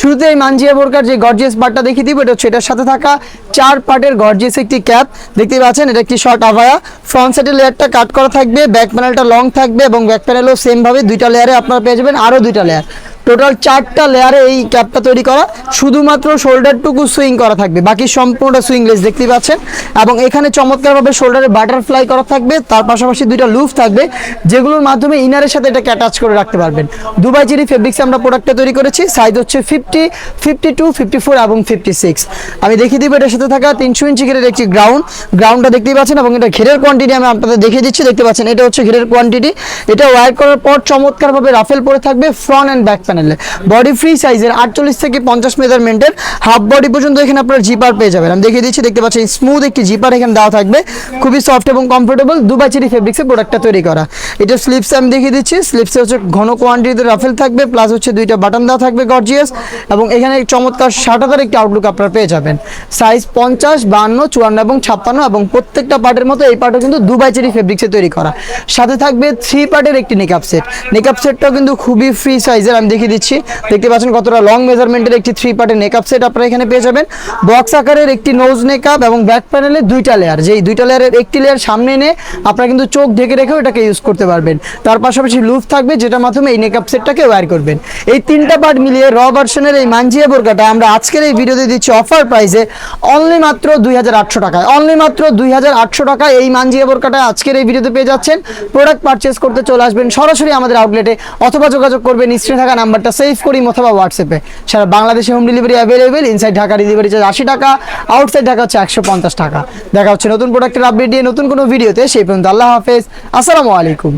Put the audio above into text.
শুরুতে এই মানজিয়া বোরকার যে গর্জিয়াস পার্টটা দেখিয়ে দিব, এটা হচ্ছে এটার সাথে থাকা 4 পার্টের গর্জিয়াস একটি ক্যাপ দেখতে পাচ্ছেন। এটা একটি শর্ট আভায়া, ফ্রন্ট সাইডের লেয়ারটা কাট করা থাকবে, ব্যাক প্যানেলটা লং থাকবে এবং ব্যাক প্যানেলও সেম ভাবে 2টা লেয়ারে আপনারা পেয়ে যাবেন, আরও 2টা লেয়ার, টোটাল 4টা লেয়ারে এই ক্যাপটা তৈরি করা। শুধুমাত্র শোল্ডারটুকু সুইং করা থাকবে, বাকি সম্পূর্ণটা সুইংলেস দেখতে পাচ্ছেন। এবং এখানে চমৎকারভাবে শোল্ডারে বাটারফ্লাই করা থাকবে, তার পাশাপাশি 2টা লুফ থাকবে যেগুলোর মাধ্যমে ইনারের সাথে এটাকে অ্যাটাচ করে রাখতে পারবেন। দুবাই চেরি ফেব্রিক্সে আমরা প্রোডাক্টটা তৈরি করেছি, সাইজ হচ্ছে 50, 52, 54 এবং 56। আমি দেখিয়ে দিব এটার সাথে থাকা 300 ইঞ্চি ঘেরের একটি গ্রাউন্ডটা দেখতেই পাচ্ছেন এবং এটা ঘেরের কোয়ান্টিটি আমি আপনাদের দেখিয়ে দিচ্ছি, দেখতে পাচ্ছেন এটা হচ্ছে ঘেরের কোয়ান্টিটি। এটা ওয়্যার করার পর চমৎকারভাবে রাফেল পরে থাকবে ফ্রন্ট অ্যান্ড ব্যাক প্যানেলে। বডি ফ্রি সাইজের 48 থেকে 50 মেজারমেন্টের হাফ বডি পর্যন্ত এখানে আপনারা জিপার পেয়ে যাবেন। আমি দেখিয়ে দিচ্ছি, দেখতে পাচ্ছেন স্মুথ একটি জিপার এখানে দেওয়া থাকবে, খুবই সফট এবং কমফোর্টেবল। দুবাই চেরি ফেব্রিক্সের প্রোডাক্টটা তৈরি করা। এটা স্লিপস আমি দেখিয়ে দিচ্ছি, স্লিপসে হচ্ছে ঘন কোয়ান্টিটিতে রাফেল থাকবে, প্লাস হচ্ছে 2টা বাটন দেওয়া থাকবে গর্জিয়াস, এবং এখানে চমৎকার শাটারের একটি আউটলুক আপনারা পেয়ে যাবেন। সাইজ 50, 52, 54 এবং 56, এবং প্রত্যেকটা পার্টের মতো এই পার্টও কিন্তু দুবাই চেরি ফেব্রিক্সে তৈরি করা। সাথে থাকবে 3 পার্টের একটি নেকআপ সেট। নেকআপ সেটটাও কিন্তু খুবই ফ্রি সাইজের, আমি দেখিয়ে দিচ্ছি, দেখতে পাচ্ছেন কতটা লং মেজারমেন্টের একটি 3 পার্টের নেকআপ সেট আপনারা এখানে পেয়ে যাবেন। বক্স আকারের একটি নোজ নেকআপ এবং ব্যাক প্যানেলে 2টা লেয়ার, যেই 2টা লেয়ারের একটি লেয়ার সামনে এনে আপনারা কিন্তু চোখ ঢেকে রেখেও এটাকে ইউজ করতে পারবেন। তার পাশাপাশি লুফ থাকবে যেটার মাধ্যমে এই নেকআপ সেটটাকে ওয়্যার করবেন। এই 3টা পার্ট মিলিয়ে র ভার্সনের এই মানজিয়া বোরকাটা আমরা আজকের এই ভিডিওতে দিচ্ছি অফার প্রাইসে অনলি মাত্র 2800 টাকায়। অনলি মাত্র 2800 টাকায় এই মানজিয়া বোরকাটা আজকের এই ভিডিওতে পেয়ে যাচ্ছেন। প্রোডাক্ট পারচেস করতে চলে আসবেন সরাসরি আমাদের আউটলেটে, অথবা যোগাযোগ করবেন স্ক্রিনে থাকা নাম্বারটা সেভ করি অথবা হোয়াটসঅ্যাপে। সারা বাংলাদেশে home delivery available. Inside Dhaka delivery charge 80 টাকা, আউটসাইড ঢাকা হচ্ছে 150 টাকা। দেখা হচ্ছে নতুন প্রোডাক্টের আপডেট দিয়ে নতুন কোনো ভিডিওতে। সেই পর্যন্ত আল্লাহ হাফেজ, আসসালামু আলাইকুম।